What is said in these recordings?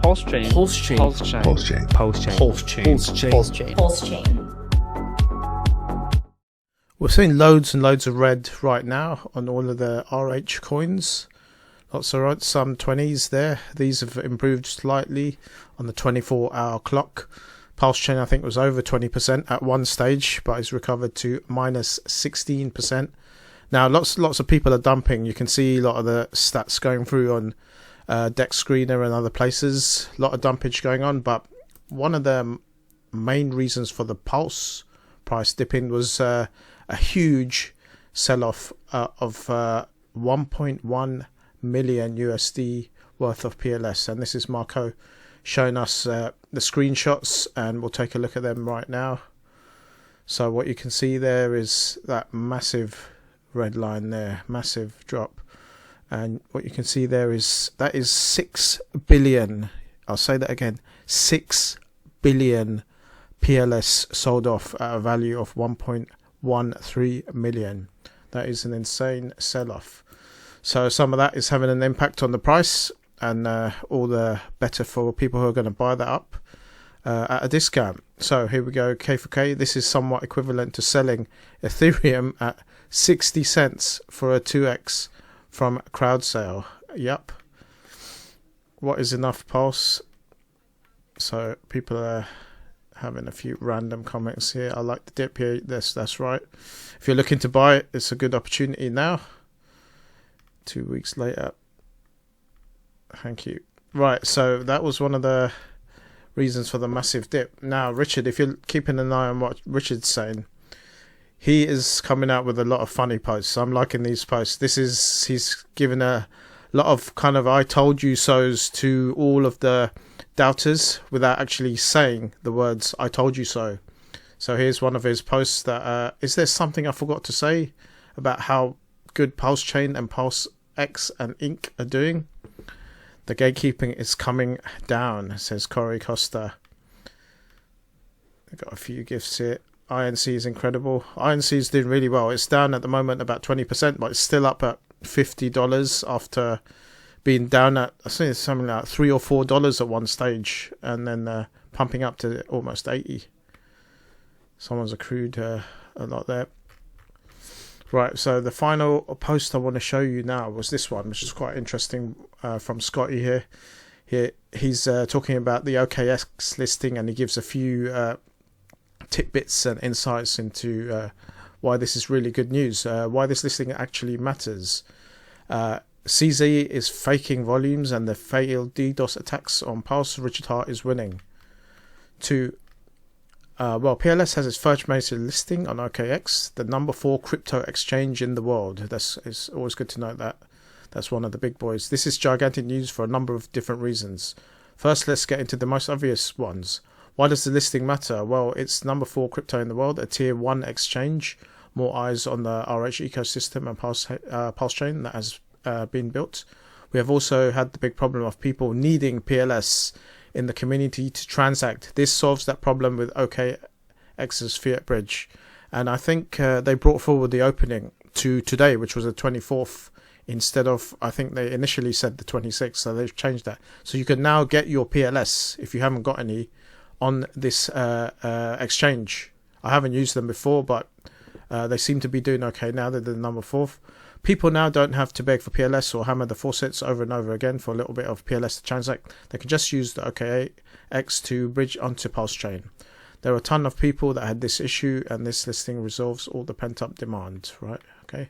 PulseChain. PulseChain. PulseChain. PulseChain. PulseChain. PulseChain. PulseChain. PulseChain. We're seeing loads and loads of red right now on all of the RH coins. Lots of red, some 20s there. These have improved slightly on the 24-hour clock. PulseChain I think was over 20% at one stage, but it's recovered to minus 16%. Now lots of people are dumping. You can see a lot of the stats going through on Dex Screener and other places. A lot of dumpage going on, but one of the main reasons for the Pulse price dipping was a huge sell-off of 1.1 million USD worth of PLS, and this is Marco showing us the screenshots, and we'll take a look at them right now. So what you can see there is that massive red line there, massive drop, and what you can see there is that is 6 billion, I'll say that again, 6 billion PLS sold off at a value of 1.13 million. That is an insane sell-off. So some of that is having an impact on the price, and all the better for people who are going to buy that up at a discount. So here we go, K for K. This is somewhat equivalent to selling Ethereum at 60 cents for a 2x from crowd sale. Yep. What is enough Pulse? So people are having a few random comments here. I like the dip here. That's right. If you're looking to buy it, it's a good opportunity now. 2 weeks later. Thank you. Right, so that was one of the reasons for the massive dip. Now, Richard, if you're keeping an eye on what Richard's saying, he is coming out with a lot of funny posts. I'm liking these posts. He's given a lot of kind of I told you so's to all of the doubters without actually saying the words I told you so. So here's one of his posts that is there something I forgot to say about how good PulseChain and PulseX and Inc are doing? The gatekeeping is coming down, says Corey Costa. I've got a few gifts here. INC is incredible. INC is doing really well. It's down at the moment about 20%, but it's still up at $50 after being down at, I think it's something like $3 or $4 at one stage, and then pumping up to almost 80. Someone's accrued a lot there. Right, so the final post I want to show you now was this one, which is quite interesting, from Scotty here. He's talking about the OKX listing, and he gives a few tidbits and insights into why this is really good news, why this listing actually matters. CZ is faking volumes, and the failed DDoS attacks on Pulse. Richard Hart is winning. Well, PLS has its first major listing on OKX, the number 4 crypto exchange in the world. It's always good to note that. That's one of the big boys. This is gigantic news for a number of different reasons. First, let's get into the most obvious ones. Why does the listing matter? Well, it's number 4 crypto in the world, a tier 1 exchange, more eyes on the RH ecosystem and PulseChain that has been built. We have also had the big problem of people needing PLS in the community to transact. This solves that problem with OKX's Fiat Bridge. And I think they brought forward the opening to today, which was the 24th, instead of, I think they initially said the 26th, so they've changed that. So you can now get your PLS, if you haven't got any, on this exchange. I haven't used them before, but they seem to be doing okay now. They're the number 4th. People now don't have to beg for PLS or hammer the faucets over and over again for a little bit of PLS to transact. They can just use the OKX to bridge onto PulseChain. There are a ton of people that had this issue, and this listing resolves all the pent-up demand, right? Okay.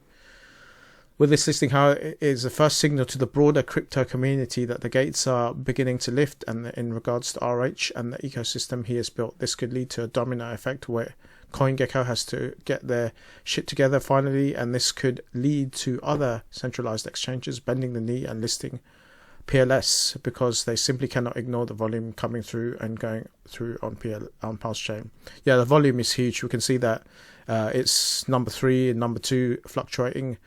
With this listing, however, it is the first signal to the broader crypto community that the gates are beginning to lift, and in regards to RH and the ecosystem he has built, this could lead to a domino effect where CoinGecko has to get their shit together finally, and this could lead to other centralized exchanges bending the knee and listing PLS because they simply cannot ignore the volume coming through and going through on PulseChain. Yeah, the volume is huge. We can see that it's number 3 and number 2 fluctuating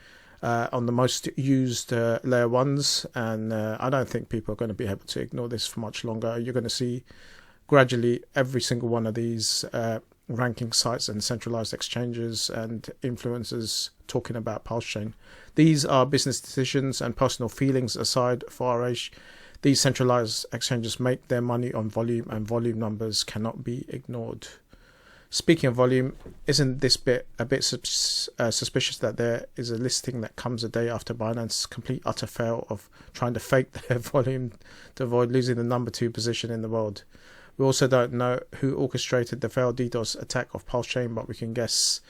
on the most used layer 1s, and I don't think people are going to be able to ignore this for much longer. You're going to see gradually every single one of these ranking sites and centralized exchanges and influencers talking about PulseChain. These are business decisions and personal feelings aside for RH. These centralized exchanges make their money on volume, and volume numbers cannot be ignored. Speaking of volume, isn't this a bit suspicious that there is a listing that comes a day after Binance's complete utter fail of trying to fake their volume to avoid losing the number 2 position in the world? We also don't know who orchestrated the failed DDoS attack of PulseChain, but we can guess.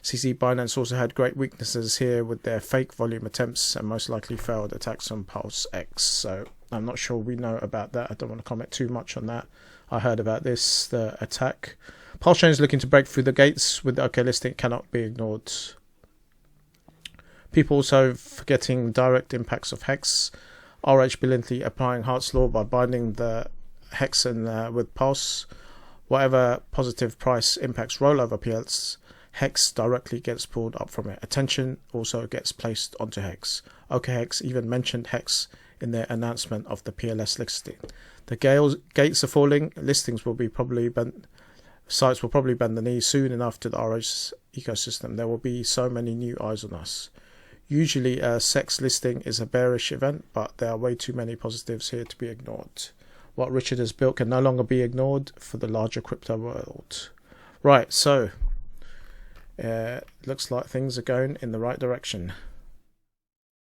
CZ Binance also had great weaknesses here with their fake volume attempts and most likely failed attacks on PulseX. So I'm not sure we know about that. I don't want to comment too much on that. I heard about this, the attack. PulseChain is looking to break through the gates with the OK listing. It cannot be ignored. People also forgetting direct impacts of HEX. RH brilliantly applying Hart's law by binding the HEX with Pulse. Whatever positive price impacts rollover PLS, HEX directly gets pulled up from it. Attention also gets placed onto HEX. OKHex even mentioned HEX in their announcement of the PLS listing. The gates are falling. Listings will be probably bent. Sites will probably bend the knee soon enough to the RH ecosystem. There will be so many new eyes on us. Usually a SEX listing is a bearish event, but there are way too many positives here to be ignored. What Richard has built can no longer be ignored for the larger crypto world. Right, so looks like things are going in the right direction.